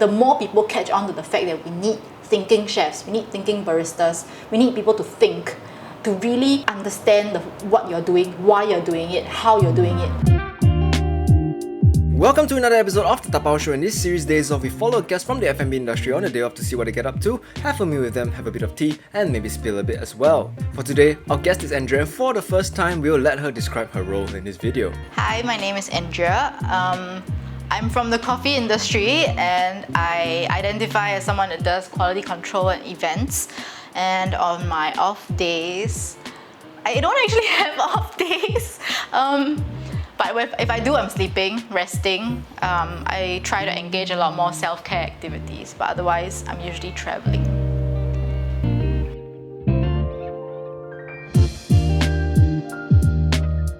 the more people catch on to the fact that we need thinking chefs, we need thinking baristas, we need people to think, to really understand what you're doing, why you're doing it, how you're doing it. Welcome to another episode of the Dabao Show. In this series, Days Off, we follow a guest from the F&B industry on a day off to see what they get up to, have a meal with them, have a bit of tea, and maybe spill a bit as well. For today, our guest is Andrea, and for the first time, we'll let her describe her role in this video. Hi, my name is Andrea. I'm from the coffee industry and I identify as someone that does quality control and events. And on my off days, I don't actually have off days. But if I do, I'm sleeping, resting. I try to engage a lot more self-care activities, but otherwise, I'm usually traveling.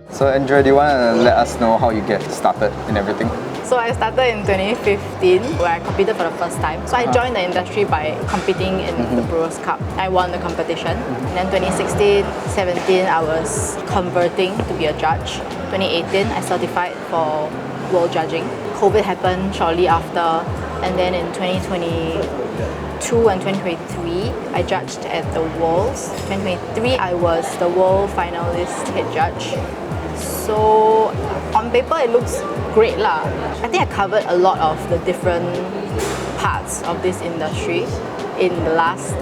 So Andrea, do you want to let us know how you get started in everything? So I started in 2015 where I competed for the first time. So I joined the industry by competing in the Brewers Cup. I won the competition. And then 2016, 17, I was converting to be a judge. 2018, I certified for world judging. COVID happened shortly after. And then in 2022 and 2023, I judged at the Worlds. 2023, I was the World Finalist Head Judge. So on paper, it looks great lah. I think I covered a lot of the different parts of this industry in the last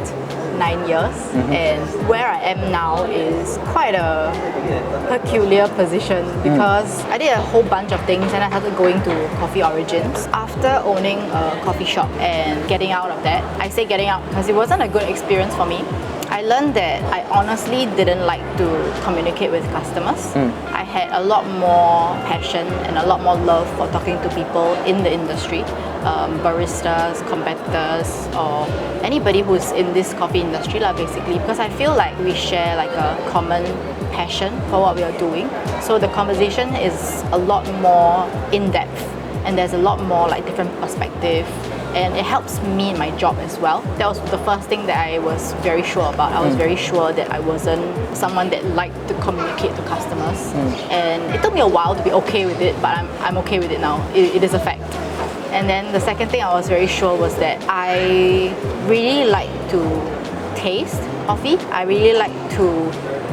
9 years, and where I am now is quite a peculiar position because I did a whole bunch of things and I started going to Coffee Origins. After owning a coffee shop and getting out of that, I say getting out because it wasn't a good experience for me. I learned that I honestly didn't like to communicate with customers. I had a lot more passion and a lot more love for talking to people in the industry, baristas, competitors, or anybody who's in this coffee industry basically, because I feel like we share like a common passion for what we are doing. So the conversation is a lot more in-depth and there's a lot more like different perspective. And it helps me in my job as well. That was the first thing that I was very sure about. I was very sure that I wasn't someone that liked to communicate to customers. And it took me a while to be okay with it, but I'm okay with it now. It is a fact. And then the second thing I was very sure was that I really like to taste coffee. I really like to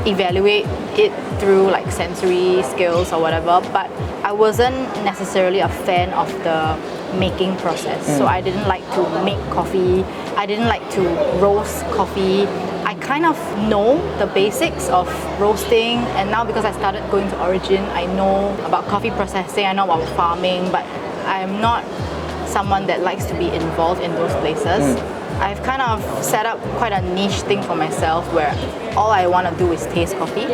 evaluate it through like sensory skills or whatever, but I wasn't necessarily a fan of the making process. So I didn't like to make coffee. I didn't like to roast coffee. I kind of know the basics of roasting, and now because I started going to Origin, I know about coffee processing, I know about farming, but I'm not someone that likes to be involved in those places. I've kind of set up quite a niche thing for myself where all I want to do is taste coffee,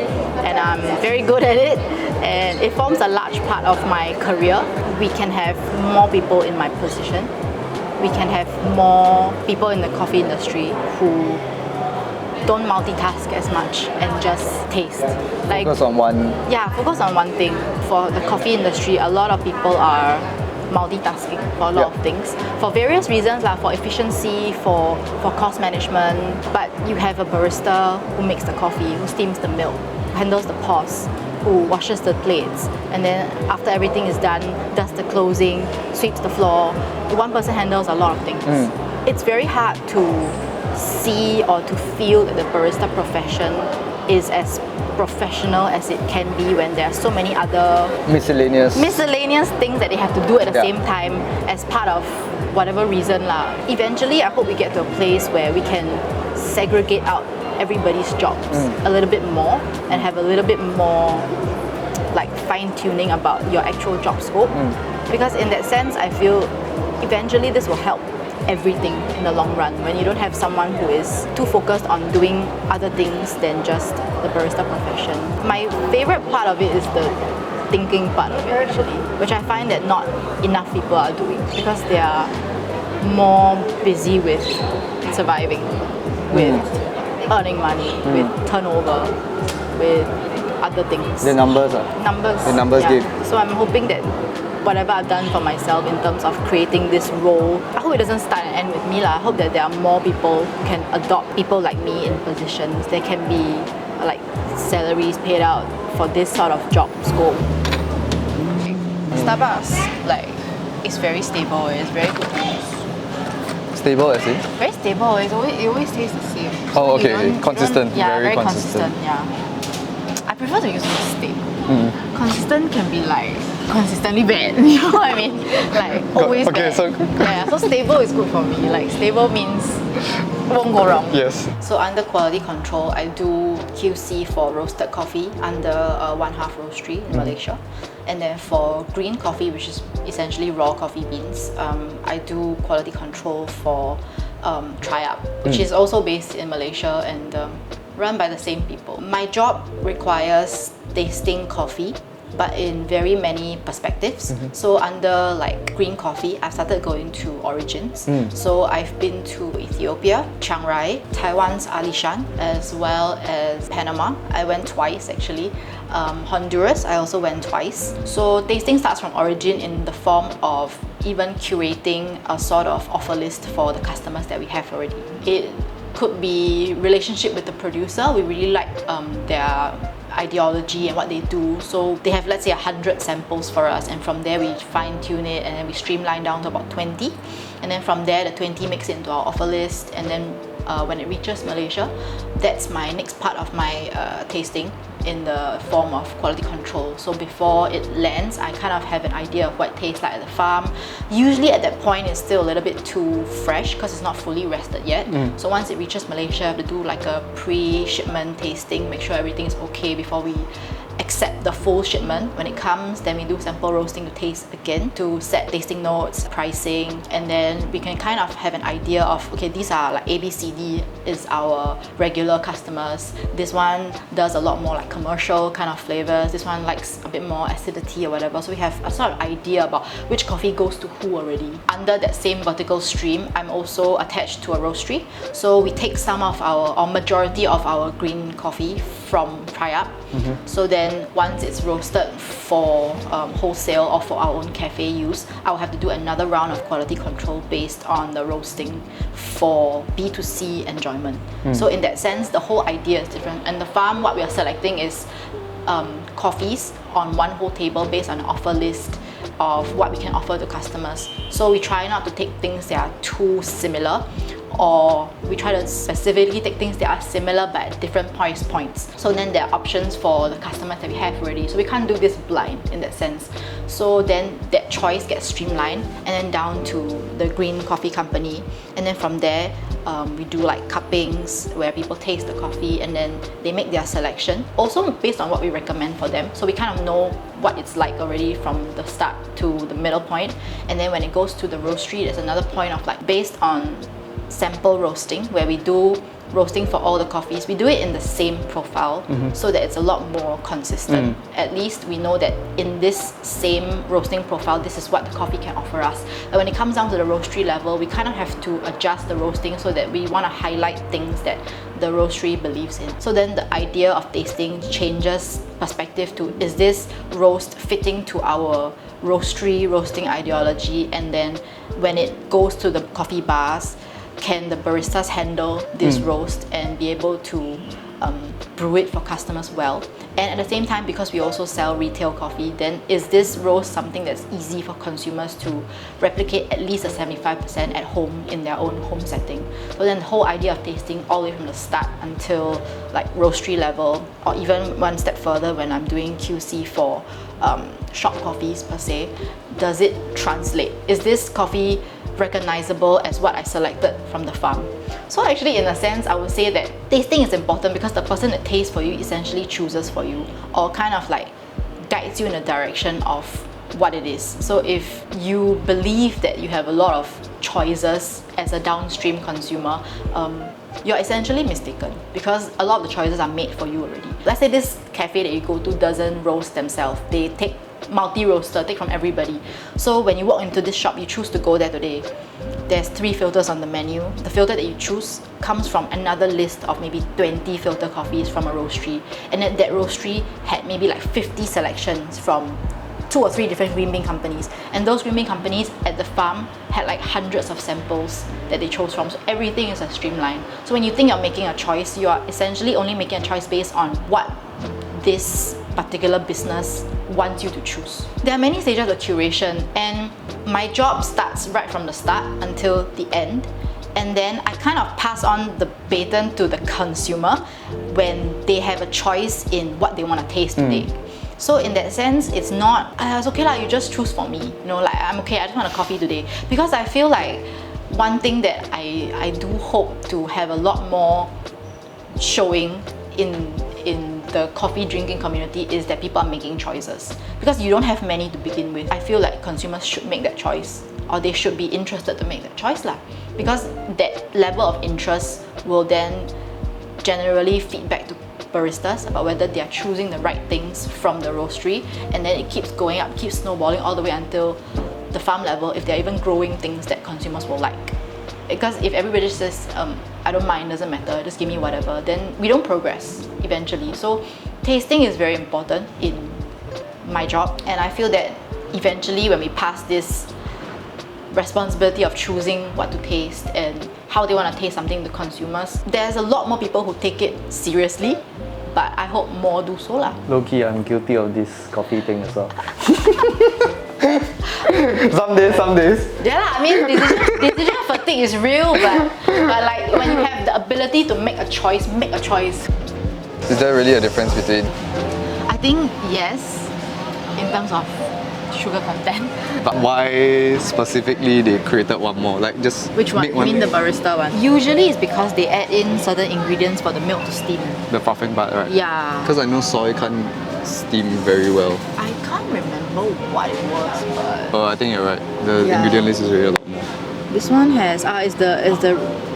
and I'm very good at it, and it forms a large part of my career. We can have more people in my position. We can have more people in the coffee industry who don't multitask as much and just taste. Like, Focus on one. Yeah, focus on one thing. For the coffee industry, a lot of people are multitasking for a lot of things for various reasons, for efficiency, for cost management. But you have a barista who makes the coffee, who steams the milk, who handles the pours, who washes the plates, and then after everything is done, does the closing, sweeps the floor. One person handles a lot of things. It's very hard to see or to feel that the barista profession is as professional as it can be when there are so many other miscellaneous things that they have to do at the same time as part of whatever reason Eventually, I hope we get to a place where we can segregate out everybody's jobs a little bit more and have a little bit more like fine-tuning about your actual job scope. Because in that sense, I feel eventually this will help everything in the long run when you don't have someone who is too focused on doing other things than just the barista profession. My favorite part of it is the thinking part of it actually, which I find that not enough people are doing because they are more busy with surviving, with earning money, with turnover, with other things. The numbers. The numbers game. So I'm hoping that whatever I've done for myself in terms of creating this role, I hope it doesn't start and end with me. I hope that there are more people who can adopt people like me in positions. There can be like salaries paid out for this sort of job scope. Starbucks, it's very stable, it's very good news. Stable, as in? Very stable. It always tastes the same. Oh, you okay. Consistent. Yeah, Very very consistent. Yeah. I prefer to use stable. Consistent can be like consistently bad. You know what I mean? Like always Okay, bad. so- Yeah. So stable is good for me. Like stable means won't go wrong. Yes. So under quality control, I do QC for roasted coffee under 1/2 roastery in Malaysia. And then for green coffee, which is essentially raw coffee beans, I do quality control for Tri-Up, which is also based in Malaysia and run by the same people. My job requires tasting coffee, but in very many perspectives. So under like green coffee, I've started going to origins. So I've been to Ethiopia, Chiang Rai, Taiwan's Alishan, as well as Panama. I went twice actually. Honduras, I also went twice. So tasting starts from origin in the form of even curating a sort of offer list for the customers that we have already. It could be relationship with the producer. We really like their ideology and what they do. So they have, let's say, 100 samples for us, and from there we fine tune it and then we streamline down to about 20. And then from there, the 20 makes it into our offer list, and then when it reaches Malaysia, that's my next part of my tasting in the form of quality control. So before it lands, I kind of have an idea of what it tastes like at the farm. Usually at that point, it's still a little bit too fresh because it's not fully rested yet. So once it reaches Malaysia, I have to do like a pre-shipment tasting, make sure everything's okay before we accept the full shipment. When it comes, then we do sample roasting to taste again to set tasting notes, pricing, and then we can kind of have an idea of, okay, these are like ABCD is our regular customers. This one does a lot more like commercial kind of flavors. This one likes a bit more acidity or whatever. So we have a sort of idea about which coffee goes to who already. Under that same vertical stream, I'm also attached to a roastery. So we take some of our, or majority of our green coffee from Tri-Up. So then once it's roasted for wholesale or for our own cafe use, I'll have to do another round of quality control based on the roasting for B2C enjoyment. So in that sense, the whole idea is different. And the farm, what we are selecting is coffees on one whole table based on an offer list of what we can offer to customers. So we try not to take things that are too similar, or we try to specifically take things that are similar but at different price points. So then there are options for the customers that we have already. So we can't do this blind in that sense. So then that choice gets streamlined and then down to the green coffee company. And then from there, we do like cuppings where people taste the coffee and then they make their selection. Also based on what we recommend for them. So we kind of know what it's like already from the start to the middle point. And then when it goes to the roastery, there's another point of like based on sample roasting where we do roasting for all the coffees. We do it in the same profile so that it's a lot more consistent. At least we know that in this same roasting profile, this is what the coffee can offer us. And when it comes down to the roastery level, we kind of have to adjust the roasting so that we want to highlight things that the roastery believes in. So then the idea of tasting changes perspective to, is this roast fitting to our roastery roasting ideology? And then when it goes to the coffee bars, can the baristas handle this roast and be able to brew it for customers well? And at the same time, because we also sell retail coffee, then is this roast something that's easy for consumers to replicate at least a 75% at home in their own home setting? So then the whole idea of tasting all the way from the start until like roastery level, or even one step further when I'm doing QC for shop coffees per se, does it translate? Is this coffee recognizable as what I selected from the farm? So actually, in a sense, I would say that tasting is important because the person that tastes for you essentially chooses for you, or kind of like guides you in the direction of what it is. So if you believe that you have a lot of choices as a downstream consumer, you're essentially mistaken because a lot of the choices are made for you already. Let's say this cafe that you go to doesn't roast themselves. They take multi-roaster, take from everybody. So when you walk into this shop, you choose to go there today. There's 3 filters on the menu. The filter that you choose comes from another list of maybe 20 filter coffees from a roastery. And then that roastery had maybe like 50 selections from 2 or 3 different green bean companies. And those green bean companies at the farm had like hundreds of samples that they chose from. So everything is a streamline. So when you think you're making a choice, you are essentially only making a choice based on what this particular business wants you to choose. There are many stages of curation, and my job starts right from the start until the end. and then I kind of pass on the baton to the consumer when they have a choice in what they want to taste today. So in that sense, it's not, it's okay lah, you just choose for me. You know, like I'm okay, I just want a coffee today. Because I feel like one thing that I do hope to have a lot more showing in the coffee drinking community is that people are making choices. Because you don't have many to begin with. I feel like consumers should make that choice, or they should be interested to make that choice lah. Because that level of interest will then generally feed back to baristas about whether they are choosing the right things from the roastery, and then it keeps going up, keeps snowballing all the way until the farm level, if they're even growing things that consumers will like. Because if everybody just says, I don't mind, doesn't matter, just give me whatever, then we don't progress eventually. So tasting is very important in my job, and I feel that eventually when we pass this responsibility of choosing what to taste and how they want to taste something to consumers, there's a lot more people who take it seriously, but I hope more do so lah. Low-key, I'm guilty of this coffee thing as well. Some days. Yeah lah, I mean decision fatigue is real, but like when you have the ability to make a choice, make a choice. Is there really a difference between? I think yes, in terms of sugar content. But why specifically they created one more? Like just Which one? make You mean the barista one? Usually it's because they add in certain ingredients for the milk to steam. the frothing part, right? Yeah. Because I know soy can't steam very well. I can't remember what it was, but Oh, I think you're right. The Yeah. ingredient list is really a lot more. this one has is the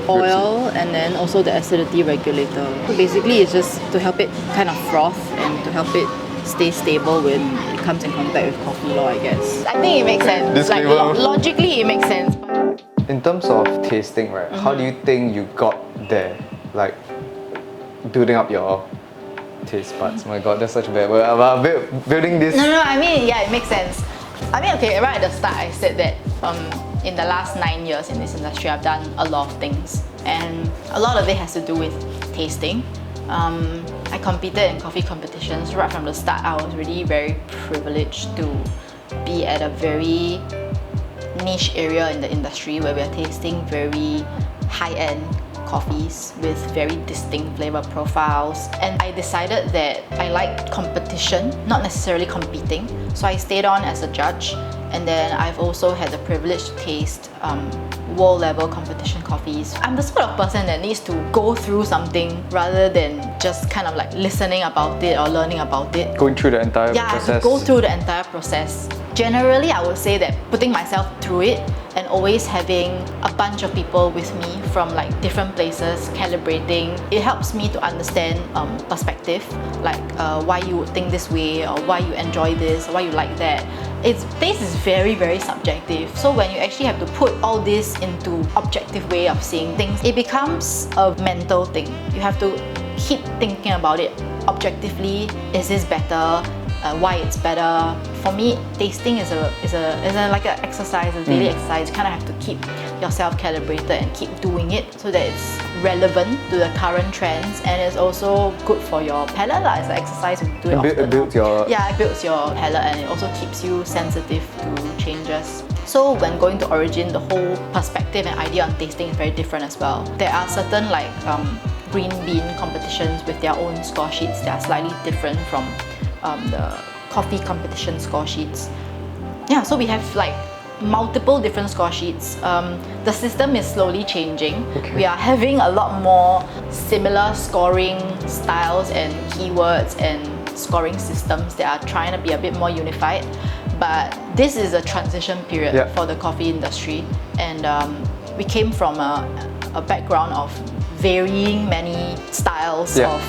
oil and then also the acidity regulator. So basically it's just to help it kind of froth and to help it stay stable when it comes in contact with coffee law, I guess. I think it makes sense. Like Disclaimer. logically it makes sense. In terms of tasting, right? How do you think you got there? Like building up your taste buds. My God, that's such a bad word. About building this. No, I mean, yeah, it makes sense. I mean, okay, right at the start, I said that in the last 9 years in this industry, I've done a lot of things, and a lot of it has to do with tasting. I competed in coffee competitions right from the start. I was really very privileged to be at a very niche area in the industry where we are tasting very high-end coffees with very distinct flavor profiles, and I decided that I like competition, not necessarily competing, so I stayed on as a judge, and then I've also had the privilege to taste world level competition coffees. I'm the sort of person that needs to go through something rather than just kind of like listening about it or learning about it. Going through the entire Yeah, I have process. to go through the entire process. Generally, I would say that putting myself through it and always having a bunch of people with me from like different places calibrating, it helps me to understand perspective, like why you would think this way or why you enjoy this or why you like that. Taste is very, very subjective. So when you actually have to put all this into objective way of seeing things, it becomes a mental thing. You have to keep thinking about it objectively. Is this better? Why it's better? For me, tasting is like an exercise, a daily exercise. You kind of have to keep yourself calibrated and keep doing it so that it's relevant to the current trends, and it's also good for your palate lah. It's an exercise you do it often. It builds your... Yeah, it builds your palate and it also keeps you sensitive to changes. So when going to Origin, the whole perspective and idea on tasting is very different as well. There are certain like green bean competitions with their own score sheets that are slightly different from the coffee competition score sheets. Yeah, so we have like multiple different score sheets. The system is slowly changing. Okay. We are having a lot more similar scoring styles and keywords and scoring systems that are trying to be a bit more unified. But this is a transition period for the coffee industry, and we came from a background of varying many styles of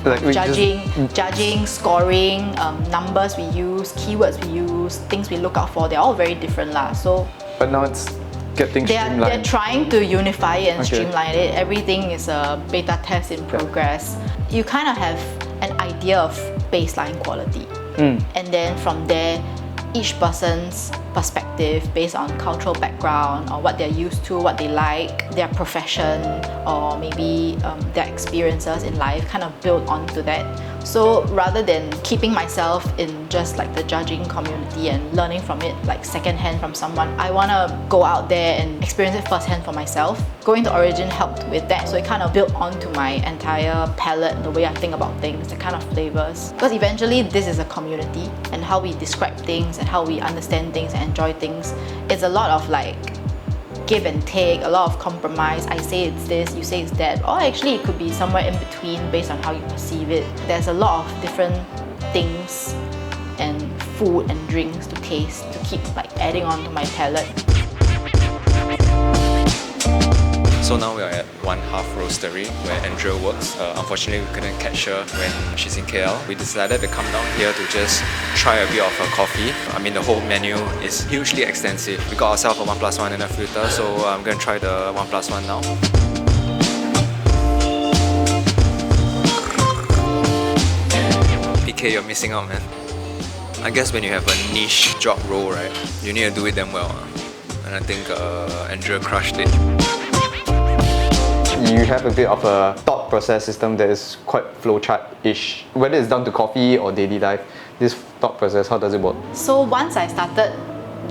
like judging, scoring, numbers we use, keywords we use, things we look out for. They're all very different lah. So, but now it's getting streamlined. They're trying to unify it and streamline it. Everything is a beta test in progress. You kind of have an idea of baseline quality, and then from there, each person's perspective based on cultural background or what they're used to, what they like, their profession, or maybe their experiences in life, kind of build onto that. So rather than keeping myself in just like the judging community and learning from it like secondhand from someone, I want to go out there and experience it firsthand for myself. Going to Origin helped with that, so it kind of built onto my entire palette, the way I think about things, the kind of flavors. Because eventually this is a community, and how we describe things and how we understand things and enjoy things, it's a lot of like give and take, a lot of compromise. I say it's this, you say it's that, or actually it could be somewhere in between based on how you perceive it. There's a lot of different things and food and drinks to taste to keep like adding on to my palette. So now we are at One Half Roastery where Andrea works. Unfortunately, we couldn't catch her when she's in KL. We decided to come down here to just try a bit of her coffee. I mean, the whole menu is hugely extensive. We got ourselves a 1+1 and a filter, so I'm going to try the 1+1 now. PK, you're missing out, man. I guess when you have a niche job role, right, you need to do it damn well. And I think Andrea crushed it. You have a bit of a thought process system that is quite flowchart-ish. Whether it's down to coffee or daily life, this thought process, how does it work? So once I started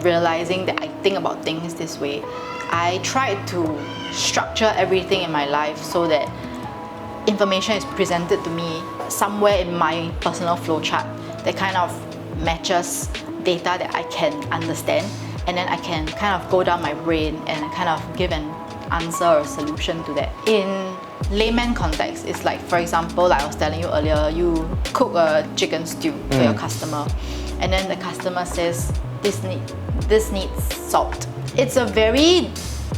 realizing that I think about things this way, I tried to structure everything in my life so that information is presented to me somewhere in my personal flowchart that kind of matches data that I can understand, and then I can kind of go down my brain and kind of give an answer or solution to that. In layman context, it's like, for example, like I was telling you earlier, you cook a chicken stew for your customer, and then the customer says, this needs salt. It's a very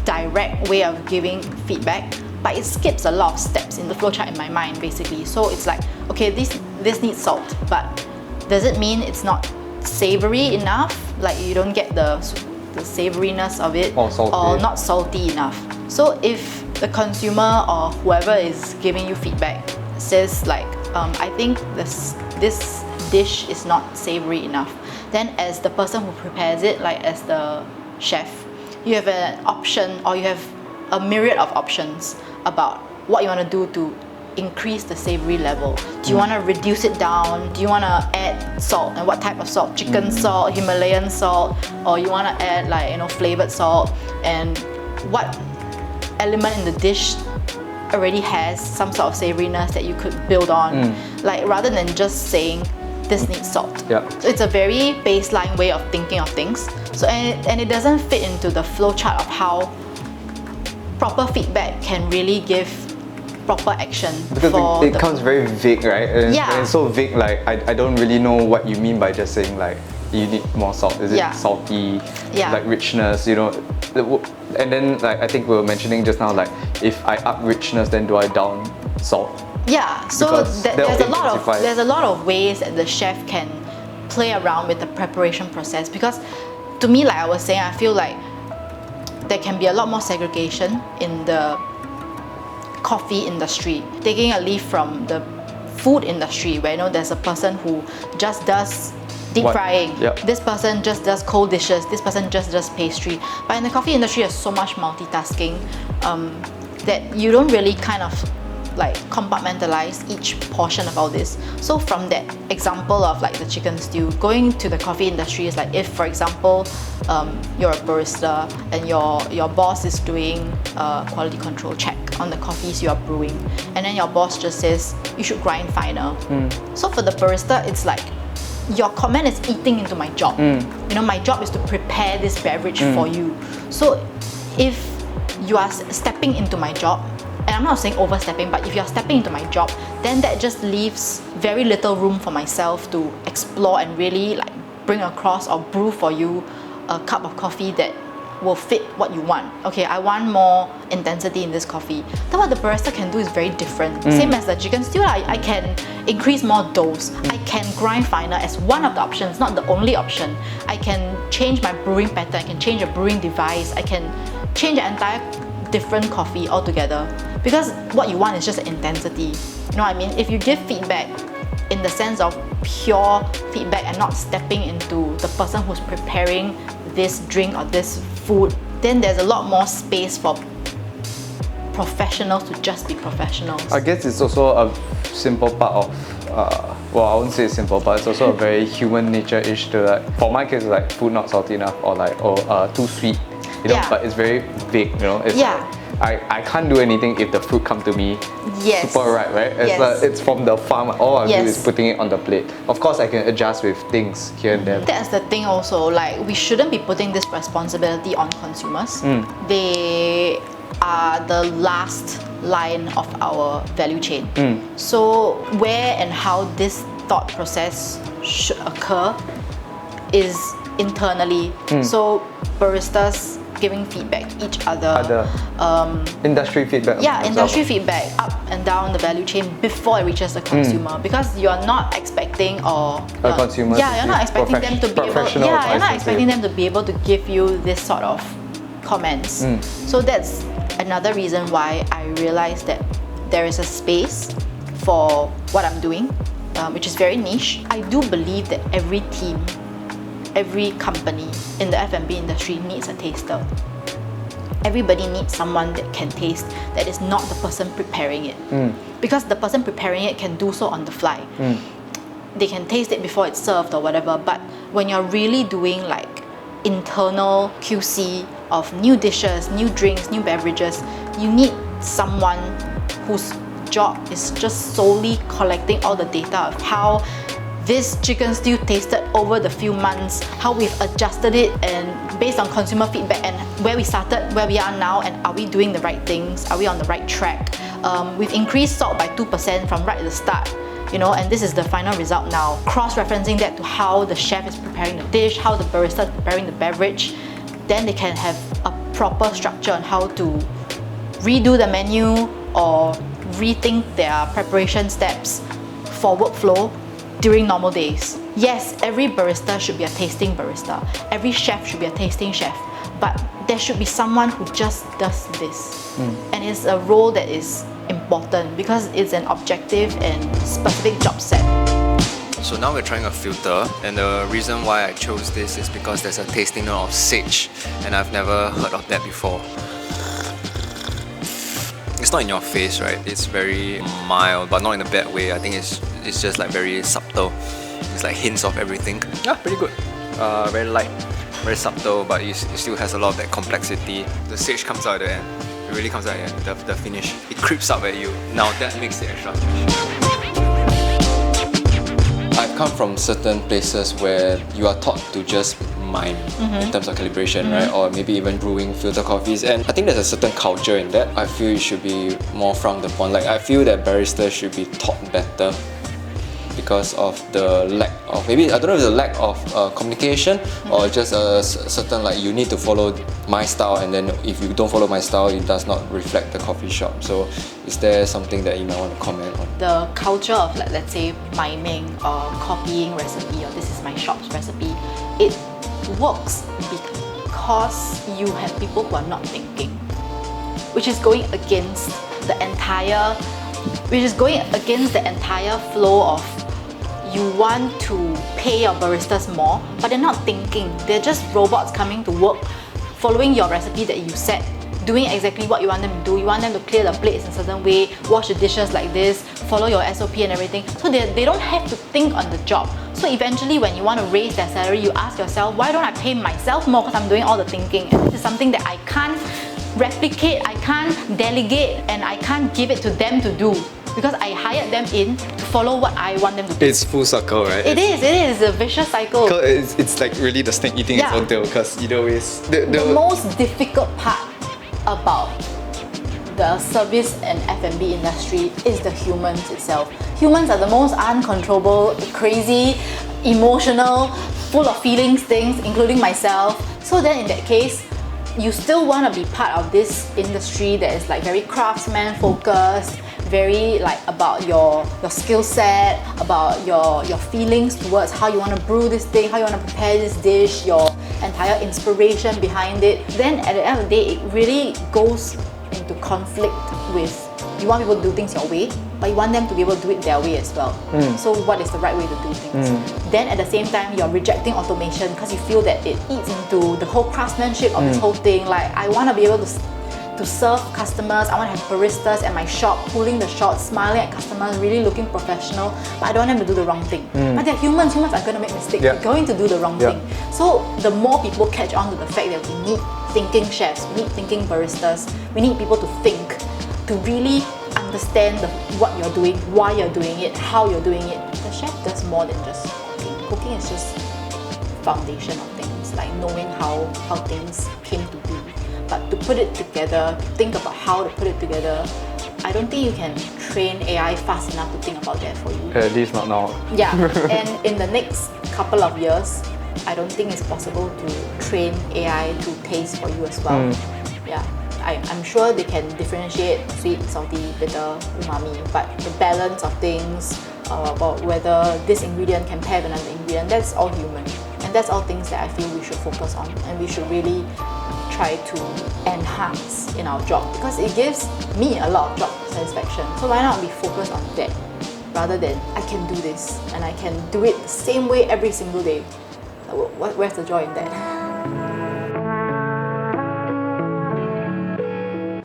direct way of giving feedback, but it skips a lot of steps in the flowchart in my mind, basically. So it's like, okay, this needs salt, but does it mean it's not savory enough? Like you don't get the savoriness of it, or not salty enough. So if the consumer or whoever is giving you feedback says like, I think this dish is not savory enough, then as the person who prepares it, like as the chef, you have an option, or you have a myriad of options about what you want to do to increase the savory level. Do you want to reduce it down? Do you want to add salt, and what type of salt? Chicken salt, Himalayan salt, or you want to add like, you know, flavored salt, and what element in the dish already has some sort of savoriness that you could build on, like rather than just saying this needs salt. So it's a very baseline way of thinking of things. So and it doesn't fit into the flowchart of how proper feedback can really give proper action. Because it comes very vague, right? And it's so vague, like I don't really know what you mean by just saying like you need more salt. Is it salty, like richness, you know? And then like I think we were mentioning just now, like if I up richness, then do I down salt? Yeah, so there's a lot of ways that the chef can play around with the preparation process, because to me, like I was saying, I feel like there can be a lot more segregation in the coffee industry. Taking a leaf from the food industry, where you know there's a person who just does deep frying, this person just does cold dishes, this person just does pastry. But in the coffee industry, there's so much multitasking that you don't really kind of like compartmentalize each portion of all this. So from that example of like the chicken stew, going to the coffee industry is like, if for example you're a barista and your boss is doing a quality control check on the coffees you are brewing, and then your boss just says you should grind finer. So for the barista, it's like your comment is eating into my job. You know, my job is to prepare this beverage for you. So if you are stepping into my job, and I'm not saying overstepping, but if you're stepping into my job, then that just leaves very little room for myself to explore and really like bring across or brew for you a cup of coffee that will fit what you want. Okay, I want more intensity in this coffee. Then what the barista can do is very different. Same as the chicken stew, I can increase more dose. I can grind finer as one of the options, not the only option. I can change my brewing pattern, I can change a brewing device, I can change the entire different coffee altogether. Because what you want is just intensity. You know what I mean? If you give feedback in the sense of pure feedback and not stepping into the person who's preparing the this drink or this food, then there's a lot more space for professionals to just be professionals. I guess it's also a simple part of, well, I wouldn't say simple, but it's also a very human nature-ish to like, for my case, like food not salty enough or like, too sweet, you know, but it's very vague, you know. It's like, I can't do anything if the food come to me super ripe, right? It's from the farm, all I do is putting it on the plate. Of course, I can adjust with things here and there. That's the thing also, like we shouldn't be putting this responsibility on consumers. They are the last line of our value chain. So where and how this thought process should occur is internally. So baristas giving feedback to each other. Industry feedback. Yeah, industry feedback up and down the value chain before it reaches the consumer, because you're not expecting consumer. Yeah, you're not expecting them to be able. Yeah, you're not expecting them to be able to give you this sort of comments. So that's another reason why I realized that there is a space for what I'm doing, which is very niche. I do believe that every team, every company in the F&B industry needs a taster. Everybody needs someone that can taste, that is not the person preparing it. Because the person preparing it can do so on the fly. They can taste it before it's served or whatever, but when you're really doing like internal QC of new dishes, new drinks, new beverages, you need someone whose job is just solely collecting all the data of how this chicken stew tasted over the few months, how we've adjusted it and based on consumer feedback and where we started, where we are now, and are we doing the right things? Are we on the right track? We've increased salt by 2% from right at the start, you know, and this is the final result now. Cross-referencing that to how the chef is preparing the dish, how the barista is preparing the beverage, then they can have a proper structure on how to redo the menu or rethink their preparation steps for workflow during normal days. Yes, every barista should be a tasting barista. Every chef should be a tasting chef. But there should be someone who just does this. And it's a role that is important because it's an objective and specific job set. So now we're trying a filter, and the reason why I chose this is because there's a tasting note of sage, and I've never heard of that before. It's not in your face, right? It's very mild, but not in a bad way. I think it's just like very subtle. It's like hints of everything. Yeah, pretty good. Very light, very subtle, but it still has a lot of that complexity. The sage comes out at the end. It really comes out at the end. The finish, it creeps up at you. Now that makes it extra special. I've come from certain places where you are taught to just mime in terms of calibration, right? Or maybe even brewing filter coffees. And I think there's a certain culture in that. I feel it should be more frowned upon. Like, I feel that baristas should be taught better because of the lack of, maybe, I don't know if it's a lack of communication or just a certain, like, you need to follow my style, and then if you don't follow my style, it does not reflect the coffee shop. So is there something that you might want to comment on? The culture of, like, let's say, miming or copying recipe, or this is my shop's recipe, it works because you have people who are not thinking, which is going against the entire flow of you want to pay your baristas more, but they're not thinking. They're just robots coming to work, following your recipe that you set, doing exactly what you want them to do. You want them to clear the plates in a certain way, wash the dishes like this, follow your SOP and everything. So they don't have to think on the job. So eventually when you want to raise their salary, you ask yourself, why don't I pay myself more because I'm doing all the thinking? And this is something that I can't replicate, I can't delegate, and I can't give it to them to do, because I hired them in to follow what I want them to do. It's full circle, right? It is a vicious cycle. It's like really the snake eating its own tail, because you know the most difficult part about the service and F&B industry is the humans itself. Humans are the most uncontrollable, crazy, emotional, full of feelings things, including myself. So then in that case, you still want to be part of this industry that is like very craftsman focused, very like about your skill set, about your feelings towards how you want to brew this thing, how you want to prepare this dish, your entire inspiration behind it. Then at the end of the day, it really goes into conflict with You want people to do things your way, but you want them to be able to do it their way as well. So what is the right way to do things? Then at the same time, you're rejecting automation because you feel that it eats into the whole craftsmanship of this whole thing. Like, I want to be able to serve customers. I want to have baristas at my shop, pulling the shots, smiling at customers, really looking professional, but I don't want them to do the wrong thing. But they're humans. Humans are going to make mistakes. They're going to do the wrong thing. So the more people catch on to the fact that we need thinking chefs, we need thinking baristas, we need people to think, to really understand what you're doing, why you're doing it, how you're doing it. The chef does more than just cooking. Cooking is just foundation of things, like knowing how things came to be. But to put it together, to think about how to put it together, I don't think you can train AI fast enough to think about that for you. At least not now. Yeah, and in the next couple of years, I don't think it's possible to train AI to taste for you as well. Yeah, I'm sure they can differentiate sweet, salty, bitter, umami, but the balance of things, about whether this ingredient can pair with another ingredient, that's all human. And that's all things that I feel we should focus on, and we should really try to enhance in our job, because it gives me a lot of job satisfaction. So why not we focus on that rather than I can do this and I can do it the same way every single day. Where's the joy in that?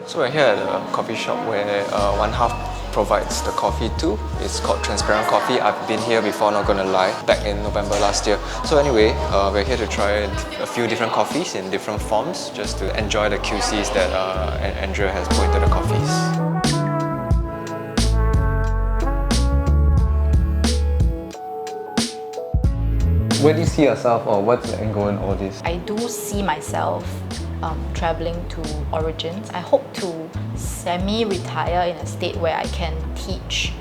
So we're here at a coffee shop where one half provides the coffee too. It's called Transparent Coffee. I've been here before, not gonna lie, back in November last year. So anyway, we're here to try a few different coffees in different forms, just to enjoy the QCs that Andrea has put into the coffees. Where do you see yourself, or what's the end goal in all this? I do see myself traveling to Origins. I hope to semi-retire in a state where I can teach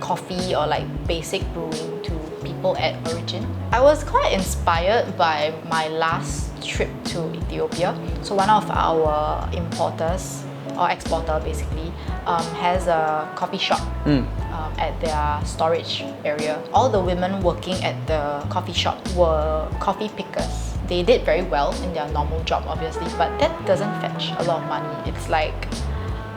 coffee or like basic brewing to people at Origin. I was quite inspired by my last trip to Ethiopia. So one of our importers, or exporter basically, has a coffee shop at their storage area. All the women working at the coffee shop were coffee pickers. They did very well in their normal job, obviously, but that doesn't fetch a lot of money. It's like,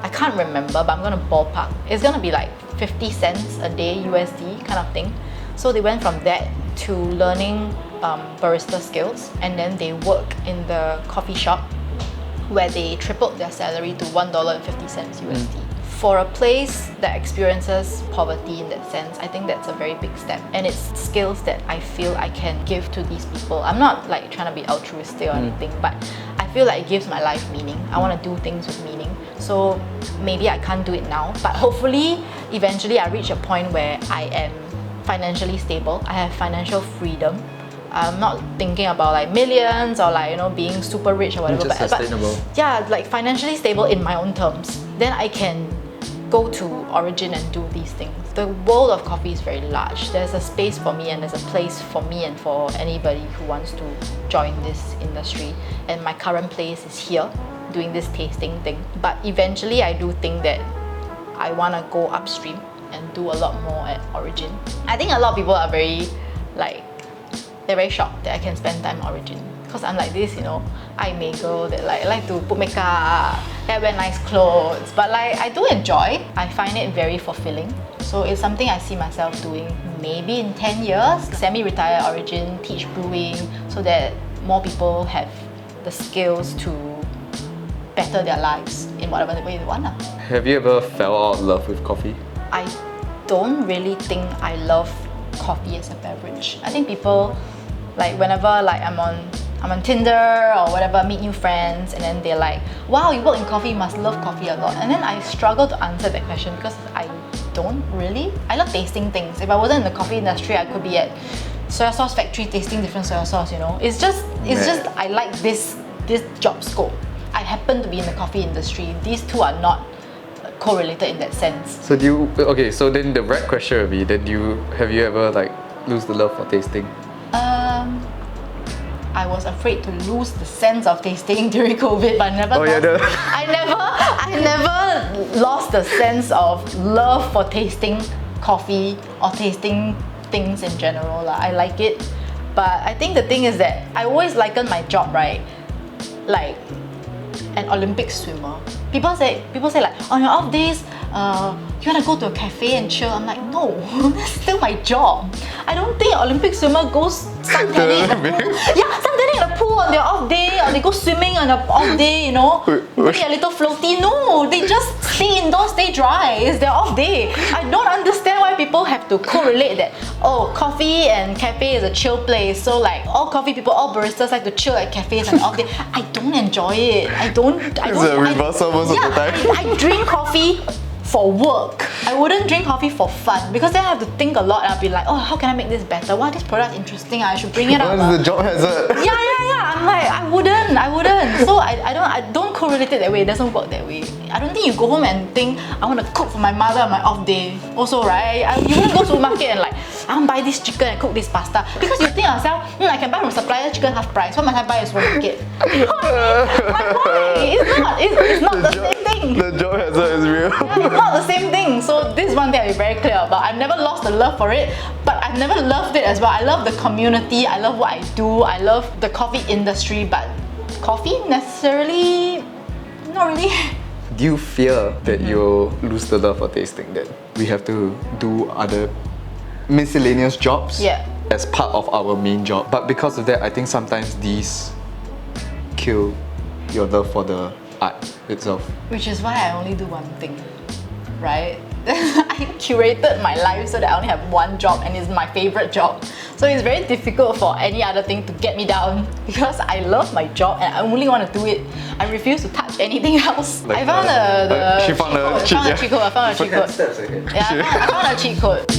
I can't remember, but I'm gonna ballpark. It's gonna be like 50 cents a day USD kind of thing. So they went from that to learning barista skills, and then they work in the coffee shop where they tripled their salary to $1.50 USD. For a place that experiences poverty in that sense, I think that's a very big step, and it's skills that I feel I can give to these people. I'm not like trying to be altruistic or anything, but I feel like it gives my life meaning. I want to do things with meaning. So maybe I can't do it now, but hopefully eventually I reach a point where I am financially stable, I have financial freedom. I'm not thinking about like millions or like, you know, being super rich or whatever. Just sustainable. But yeah, like financially stable in my own terms. Then I can go to Origin and do these things. The world of coffee is very large. There's a space for me, and there's a place for me and for anybody who wants to join this industry. And my current place is here, doing this tasting thing. But eventually I do think that I want to go upstream and do a lot more at Origin. I think a lot of people are very like, they're very shocked that I can spend time at Origin, because I'm like this, you know, I girl that like I like to put makeup, I wear nice clothes, but like I do enjoy. I find it very fulfilling. So it's something I see myself doing maybe in 10 years. Semi-retire at Origin, teach brewing, so that more people have the skills to better their lives in whatever way they want. Have you ever fell out of love with coffee? I don't really think I love coffee as a beverage. I think people, like whenever like I'm on Tinder or whatever, meet new friends, and then they're like, wow, you work in coffee, you must love coffee a lot. And then I struggle to answer that question because I don't really. I love tasting things. If I wasn't in the coffee industry, I could be at soy sauce factory tasting different soy sauce, you know. It's just I like this job scope. I happen to be in the coffee industry. These two are not correlated in that sense. So so then the right question would be, have you ever like lose the love for tasting? I was afraid to lose the sense of tasting during COVID, but I never lost the sense of love for tasting coffee or tasting things in general. I like it, but I think the thing is that I always liken my job, right? Like an Olympic swimmer. People say like, on your off days, you wanna go to a cafe and chill. I'm like, no, that's still my job. I don't think an Olympic swimmer goes suntanning in the pool. Yeah, suntanning in the pool on their off day, or they go swimming on an off day, you know, maybe a little floaty. No, they just stay indoors, stay dry. It's their off day. I don't understand why people have to correlate that, oh, coffee and cafe is a chill place, so like all coffee people, all baristas like to chill at cafes and off day. I don't enjoy it. It's a reversal most of the time. I drink coffee for work. I wouldn't drink coffee for fun because then I have to think a lot. I'll be like, oh, how can I make this better? Wow, this product is interesting. I should bring it up. What is the job hazard? Yeah. I'm like, I wouldn't. So I don't correlate it that way. It doesn't work that way. I don't think you go home and think I want to cook for my mother on my off day. Also, right? You wouldn't go to the market and like, I want to buy this chicken and cook this pasta because you think yourself, I can buy from supplier chicken half price. Why must I buy at supermarket? You know what I mean? Why? It's not the same thing. The job hazard is real. Yeah, it's not the same thing. So this is one thing I'll be very clear about. I've never lost the love for it, but I've never loved it as well. I love the community. I love what I do. I love the coffee industry, but coffee necessarily, not really. Do you fear that you'll lose the love for tasting, that we have to do other miscellaneous jobs as part of our main job? But because of that, I think sometimes these kill your love for the art itself. Which is why I only do one thing, right? I curated my life so that I only have one job and it's my favorite job. So it's very difficult for any other thing to get me down because I love my job and I only want to do it. I refuse to touch anything else. Like I found she found a cheat code. I found a cheat code. Steps, okay. Yeah, I found a cheat code.